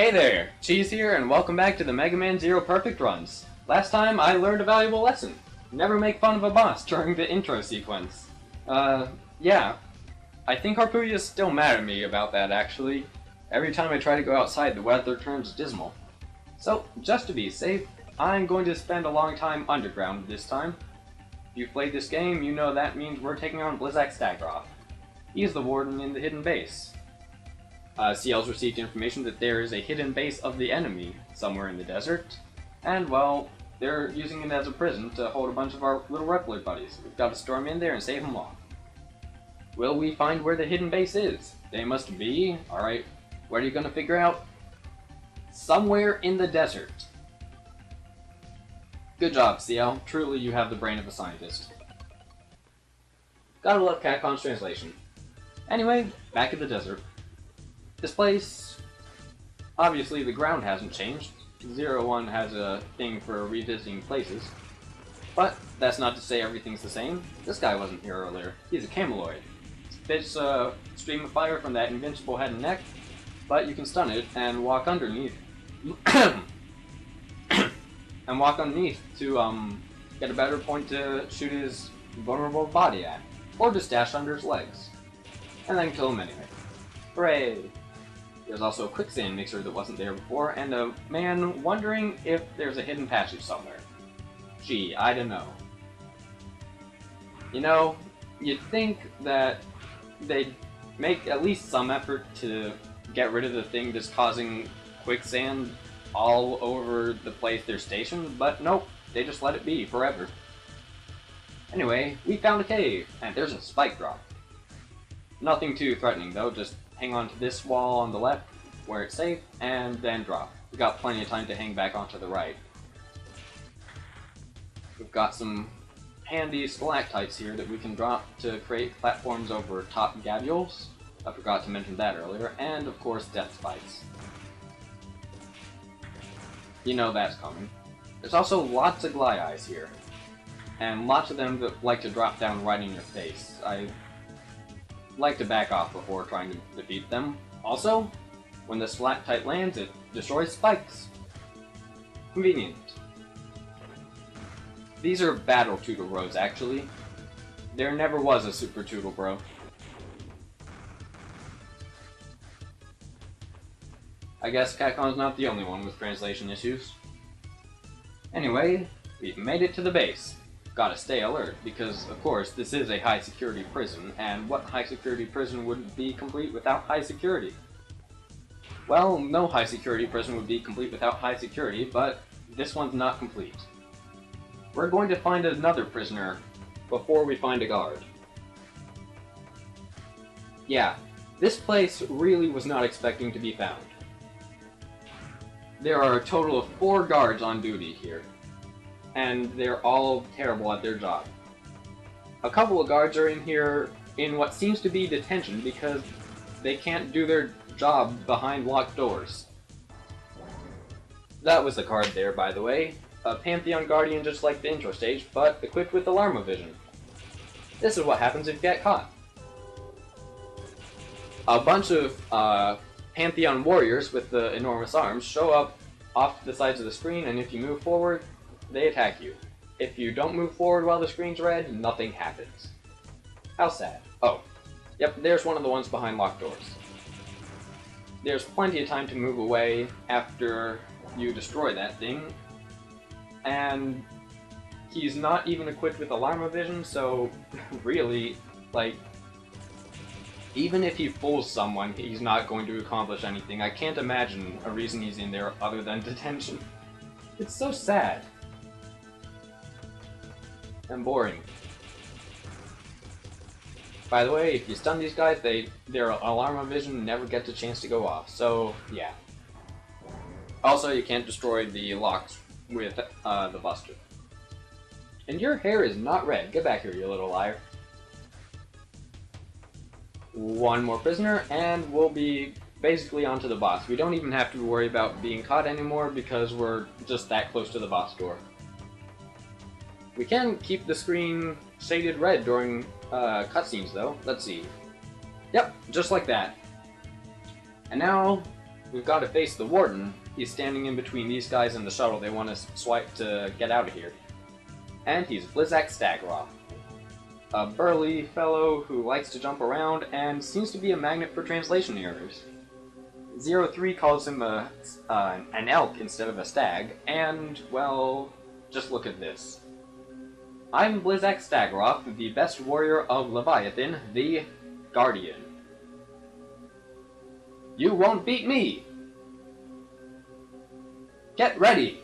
Hey there, Cheese here, and welcome back to the Mega Man Zero Perfect Runs. Last time I learned a valuable lesson. Never make fun of a boss during the intro sequence. Yeah. I think Harpuia is still mad at me about that, actually. Every time I try to go outside, the weather turns dismal. So, just to be safe, I'm going to spend a long time underground this time. If you've played this game, you know that means we're taking on Blizzack Staggroff. He's the warden in the hidden base. CL's received information that there is a hidden base of the enemy somewhere in the desert, and, well, they're using it as a prison to hold a bunch of our little Reploid buddies. We've got to storm in there and save them all. Will we find where the hidden base is? They must be, alright, what are you going to figure out? Somewhere in the desert. Good job, CL. Truly, you have the brain of a scientist. Gotta love Capcom's translation. Anyway, back in the desert. This place, obviously the ground hasn't changed. 01 has a thing for revisiting places. But that's not to say everything's the same. This guy wasn't here earlier. He's a cameloid. Spits a stream of fire from that invincible head and neck, but you can stun it and walk underneath. And walk underneath to get a better point to shoot his vulnerable body at. Or just dash under his legs. And then kill him anyway. Hooray! There's also a quicksand mixer that wasn't there before, and a man wondering if there's a hidden passage somewhere. Gee, I don't know. You know, you'd think that they'd make at least some effort to get rid of the thing that's causing quicksand all over the place they're stationed, but nope, they just let it be forever. Anyway, we found a cave, and there's a spike drop. Nothing too threatening though, just hang on to this wall on the left, where it's safe, and then drop. We've got plenty of time to hang back onto the right. We've got some handy stalactites here that we can drop to create platforms over top gabules. I forgot to mention that earlier, and of course death spikes. You know that's coming. There's also lots of Glide-Eyes here, and lots of them that like to drop down right in your face. I like to back off before trying to defeat them. Also, when the stalactite lands, it destroys spikes. Convenient. These are Battle Toodle Bros, actually. There never was a Super Toodle Bro. I guess Capcom's not the only one with translation issues. Anyway, we've made it to the base. Gotta stay alert, because, of course, this is a high-security prison, and what high-security prison wouldn't be complete without high security? Well, no high-security prison would be complete without high security, but this one's not complete. We're going to find another prisoner before we find a guard. Yeah, this place really was not expecting to be found. There are a total of 4 guards on duty here, and they're all terrible at their job. A couple of guards are in here in what seems to be detention because they can't do their job behind locked doors. That was the card there, by the way. A Pantheon Guardian just like the intro stage, but equipped with alarm vision. This is what happens if you get caught. A bunch of Pantheon warriors with the enormous arms show up off the sides of the screen, and if you move forward, they attack you. If you don't move forward while the screen's red, nothing happens. How sad. Oh, yep, there's one of the ones behind locked doors. There's plenty of time to move away after you destroy that thing, and he's not even equipped with alarm vision, so really, like, even if he fools someone, he's not going to accomplish anything. I can't imagine a reason he's in there other than detention. It's so sad. And boring. By the way, if you stun these guys, their alarm vision never gets a chance to go off, so yeah. Also, you can't destroy the locks with the Buster. And your hair is not red. Get back here, you little liar. One more prisoner, and we'll be basically onto the boss. We don't even have to worry about being caught anymore because we're just that close to the boss door. We can keep the screen shaded red during cutscenes though. Let's see. Yep, just like that. And now, we've got to face the Warden. He's standing in between these guys and the shuttle they want to swipe to get out of here. And he's Blizzack Staggroff, a burly fellow who likes to jump around and seems to be a magnet for translation errors. 03 calls him an elk instead of a stag, and, well, just look at this. I'm Blizzack Staggroff, the best warrior of Leviathan, the Guardian. You won't beat me! Get ready!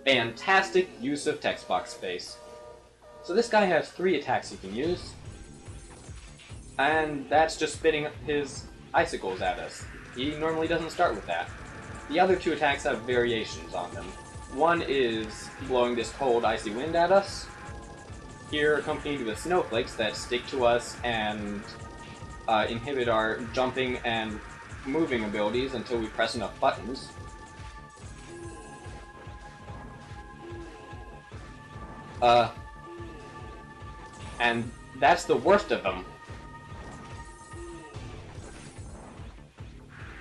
Fantastic use of text box space. So this guy has 3 attacks he can use, and that's just spitting his icicles at us. He normally doesn't start with that. The other 2 attacks have variations on them. One is blowing this cold, icy wind at us, here accompanied with snowflakes that stick to us and inhibit our jumping and moving abilities until we press enough buttons. And that's the worst of them.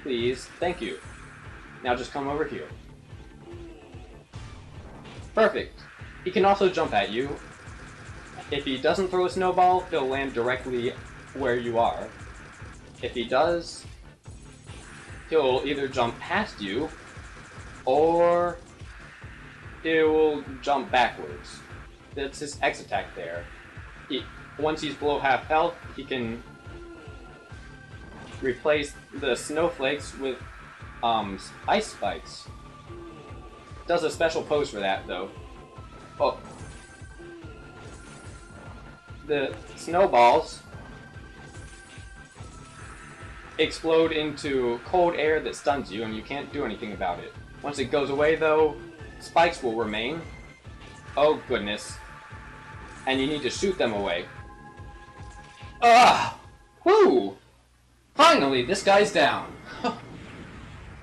Please, thank you. Now just come over here. Perfect. He can also jump at you. If he doesn't throw a snowball, he'll land directly where you are. If he does, he'll either jump past you, or he'll jump backwards. That's his X attack there. Once he's below half health, he can replace the snowflakes with ice spikes. Does a special pose for that, though. Oh. The snowballs explode into cold air that stuns you, and you can't do anything about it. Once it goes away, though, spikes will remain. Oh, goodness. And you need to shoot them away. Ah! Whoo! Finally, this guy's down.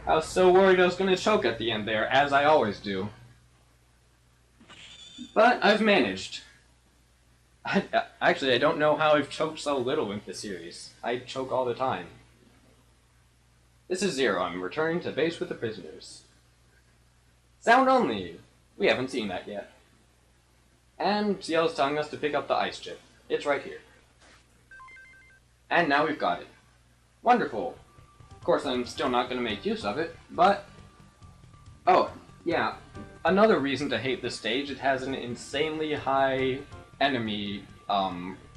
I was so worried I was going to choke at the end there, as I always do. But I've managed. Actually, I don't know how I've choked so little in this series. I choke all the time. This is Zero. I'm returning to base with the prisoners. Sound only! We haven't seen that yet. And CL's telling us to pick up the ice chip. It's right here. And now we've got it. Wonderful! Of course, I'm still not going to make use of it, but... Oh, yeah. Another reason to hate this stage, it has an insanely high enemy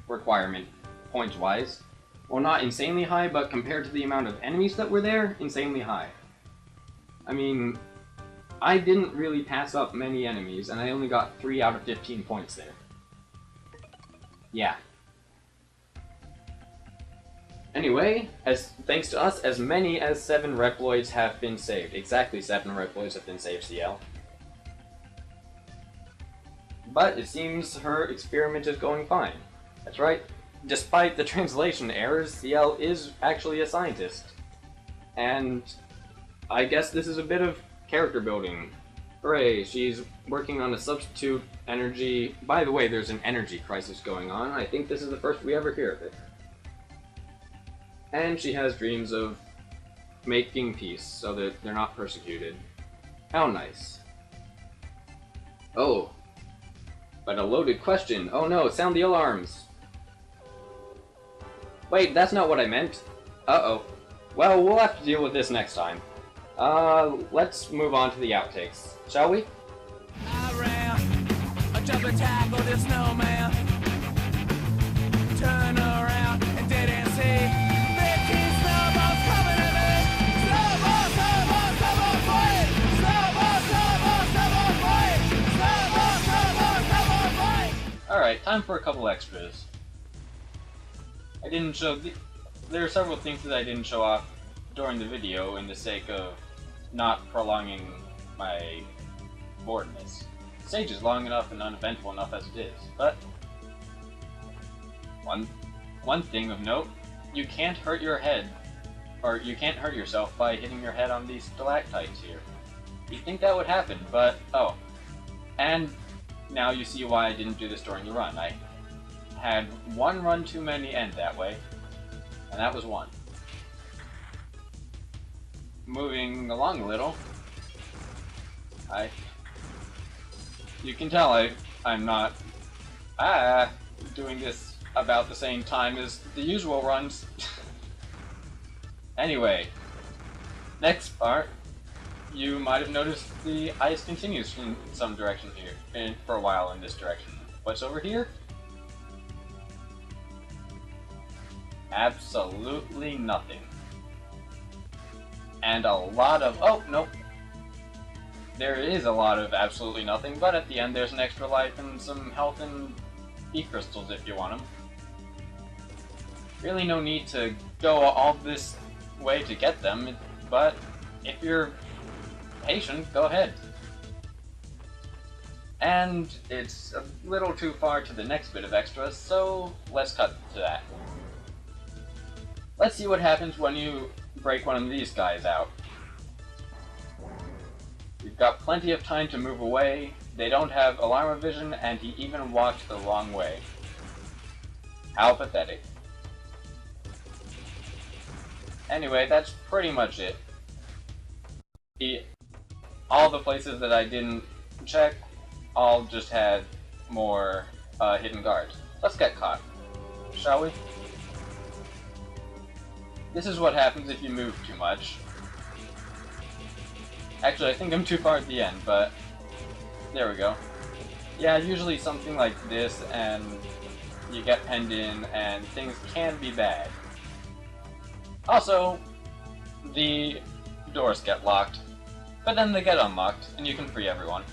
requirement, points-wise. Well, not insanely high, but compared to the amount of enemies that were there, insanely high. I mean, I didn't really pass up many enemies, and I only got 3 out of 15 points there. Yeah. Anyway, thanks to us, as many as 7 Reploids have been saved. Exactly 7 Reploids have been saved, CL. But it seems her experiment is going fine. That's right. Despite the translation errors, CL is actually a scientist. And I guess this is a bit of character building. Hooray, she's working on a substitute energy. By the way, there's an energy crisis going on. I think this is the first we ever hear of it. And she has dreams of making peace so that they're not persecuted. How nice. Oh. But a loaded question. Oh no, sound the alarms. Wait, that's not what I meant. Uh-oh. Well, we'll have to deal with this next time. Let's move on to the outtakes, shall we? I ran a jump attack on the snowman. Turn around and didn't see 15 snowballs coming at me. Snowball, snowball, snowball, fight! Snowball, snowball, snowball, fight! Snowball, snowball, snowball, fight! Alright, time for a couple extras. I didn't show... There are several things that I didn't show off during the video in the sake of not prolonging my boredness. The stage is long enough and uneventful enough as it is, but... One thing of note, you can't hurt your head, or you can't hurt yourself by hitting your head on these stalactites here. You'd think that would happen, but oh. And now you see why I didn't do this during the run. I had one run too many end that way, and that was one. moving along a little. You can tell I'm not doing this about the same time as the usual runs. Anyway, next part, you might have noticed the ice continues in some direction here, and for a while in this direction. What's over here? Absolutely nothing. And a lot of... oh, nope. There is a lot of absolutely nothing, but at the end there's an extra life and some health and E-crystals if you want them. Really no need to go all this way to get them, but if you're patient, go ahead. And it's a little too far to the next bit of extras, so let's cut to that. Let's see what happens when you break one of these guys out. You've got plenty of time to move away, they don't have alarm vision, and he even walked the wrong way. How pathetic. Anyway, that's pretty much it. All the places that I didn't check all just had more hidden guards. Let's get caught, shall we? This is what happens if you move too much. Actually, I think I'm too far at the end, but there we go. Yeah, usually something like this, and you get penned in, and things can be bad. Also, the doors get locked, but then they get unlocked, and you can free everyone.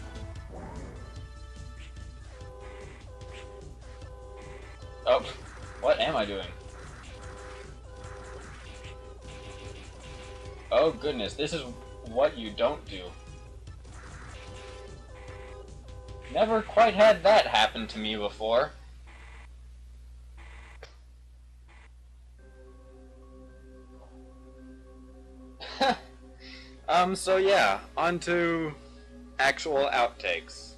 Oh, what am I doing? Oh goodness, this is what you don't do. Never quite had that happen to me before. So yeah, on to actual outtakes.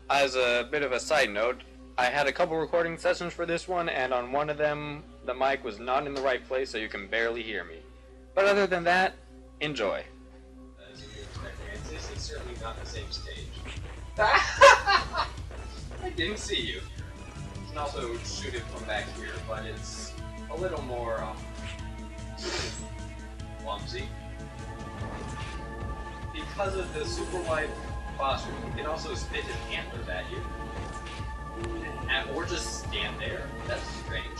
As a bit of a side note, I had a couple recording sessions for this one, and on one of them, the mic was not in the right place, so you can barely hear me. But other than that, enjoy. As you expect, this is certainly not the same stage. I didn't see you. You can also shoot it from back here, but it's a little more clumsy. Because of the super wide boss room, you can also spit his antlers at you. Or just stand there. That's strange.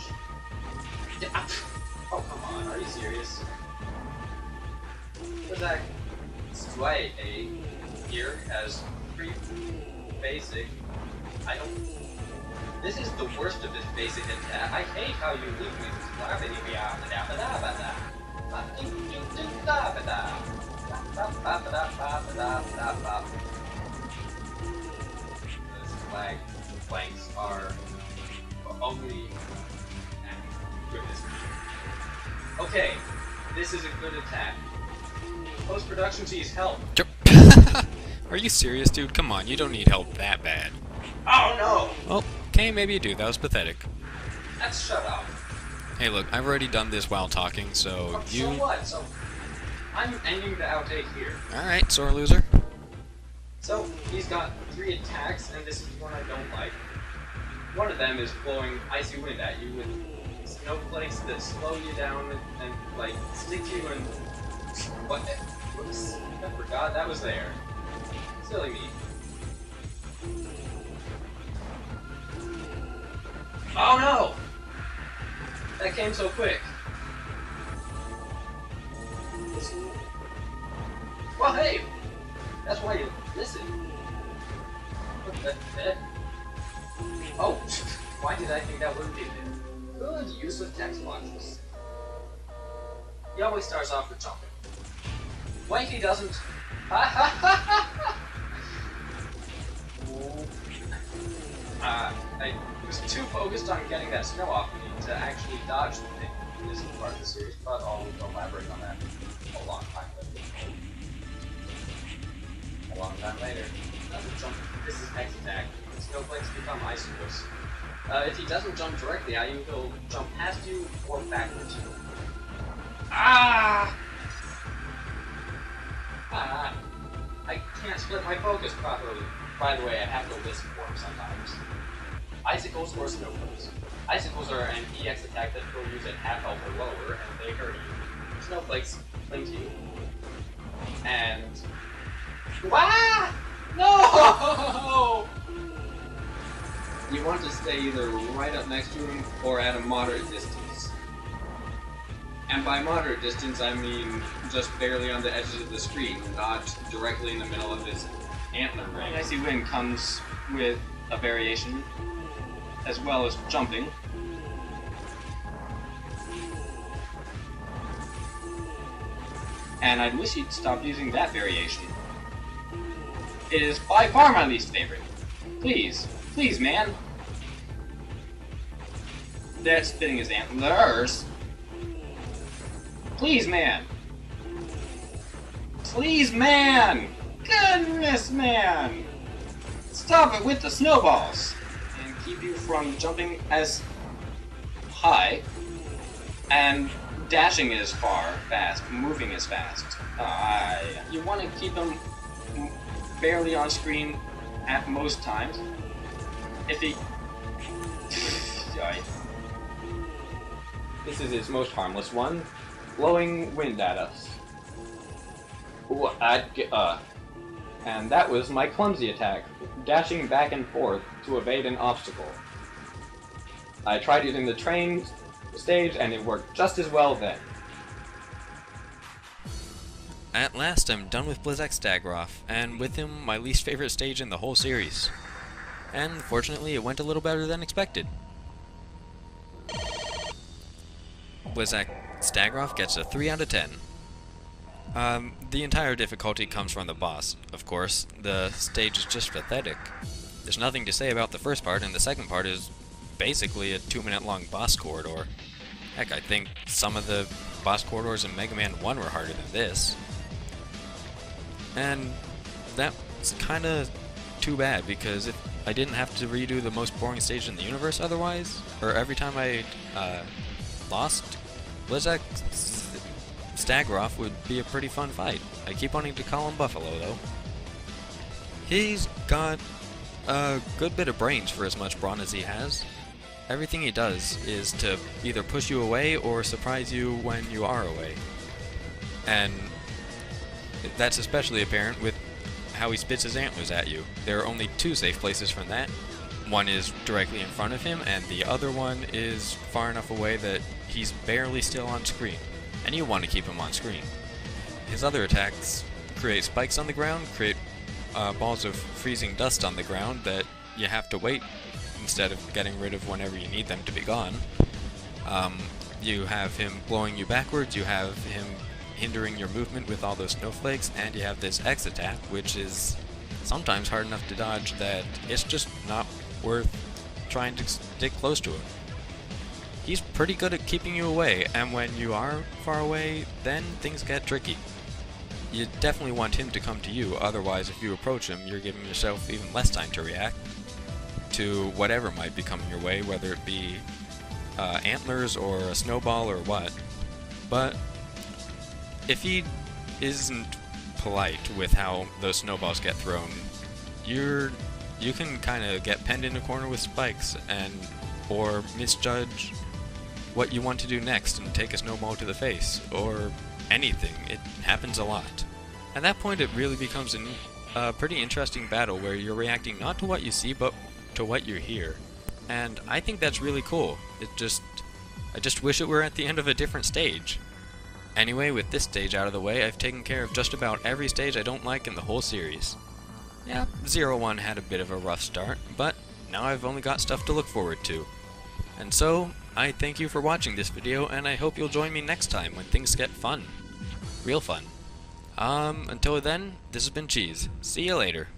Oh, come on, are you serious? Blizzack Staggroff here has 3 basic. This is the worst of his basic attack. I hate how you leave me Those flanks are only. Goodness. Okay, this is a good attack. Post-production needs help. Are you serious, dude? Come on, you don't need help that bad. Oh no! Well, okay, maybe you do. That was pathetic. That's shut up. Hey, look, I've already done this while talking, so you... So what? So I'm ending the outtake here. Alright, sore loser. So he's got 3 attacks, and this is one I don't like. One of them is blowing icy wind at you with snowflakes that slow you down and like stick you and what? Whoops! I forgot that was there. Silly me. Oh no! That came so quick. Well, hey, that's why you listen. What the heck? Oh, why did I think that wouldn't be there? Good use of text boxes. He always starts off with jumping. Wait, he doesn't. I was too focused on getting that snow off me to actually dodge the thing. This is part of the series, but I'll elaborate on that a long time later. A long time later. Doesn't jump. This is X attack. Snowflakes become icicles. If he doesn't jump directly at you, he'll jump past you or backwards. Ah! split my focus properly. By the way, I have to listen for them sometimes. Icicles or snowflakes. Icicles are an EX attack that people use at half health or lower, and they hurt you. Snowflakes cling to you. And... Wah! No! You want to stay either right up next to him or at a moderate distance. And by moderate distance, I mean just barely on the edges of the screen, not directly in the middle of his antler ring. Icy Wind comes with a variation, as well as jumping. And I wish he'd stop using that variation. It is by far my least favorite. Please, please, man. That's spitting his antlers. Please, man. Please, man. Goodness, man. Stop it with the snowballs. And keep you from jumping as high and dashing as far, fast, moving as fast. You want to keep him barely on screen at most times. If he... This is his most harmless one. Blowing wind at us. Ooh, and that was my clumsy attack, dashing back and forth to evade an obstacle. I tried using the train stage and it worked just as well then. At last, I'm done with Blizzack Staggroff, and with him, my least favorite stage in the whole series. And fortunately, it went a little better than expected. Blizzack Staggroff gets a 3 out of 10. The entire difficulty comes from the boss, of course. The stage is just pathetic. There's nothing to say about the first part, and the second part is basically a 2-minute long boss corridor. Heck, I think some of the boss corridors in Mega Man 1 were harder than this. And that's kinda too bad, because if I didn't have to redo the most boring stage in the universe otherwise, or every time I lost, Blizzack Staggroff would be a pretty fun fight. I keep wanting to call him Buffalo, though. He's got a good bit of brains for as much brawn as he has. Everything he does is to either push you away or surprise you when you are away. And that's especially apparent with how he spits his antlers at you. There are only 2 safe places from that. One is directly in front of him, and the other one is far enough away that he's barely still on screen. And you want to keep him on screen. His other attacks create spikes on the ground, create balls of freezing dust on the ground that you have to wait instead of getting rid of whenever you need them to be gone. You have him blowing you backwards, you have him hindering your movement with all those snowflakes, and you have this X attack, which is sometimes hard enough to dodge that it's just not worth trying to stick close to him. He's pretty good at keeping you away, and when you are far away, then things get tricky. You definitely want him to come to you, otherwise if you approach him, you're giving yourself even less time to react to whatever might be coming your way, whether it be antlers or a snowball or what. But if he isn't polite with how those snowballs get thrown, you can kind of get penned in a corner with spikes or misjudge what you want to do next and take a snowball to the face, or anything. It happens a lot. At that point, it really becomes a pretty interesting battle where you're reacting not to what you see, but to what you hear. And I think that's really cool. I just wish it were at the end of a different stage. Anyway, with this stage out of the way, I've taken care of just about every stage I don't like in the whole series. Yeah, 0-1 had a bit of a rough start, but now I've only got stuff to look forward to. And so, I thank you for watching this video, and I hope you'll join me next time when things get fun. Real fun. Until then, this has been Cheese. See you later.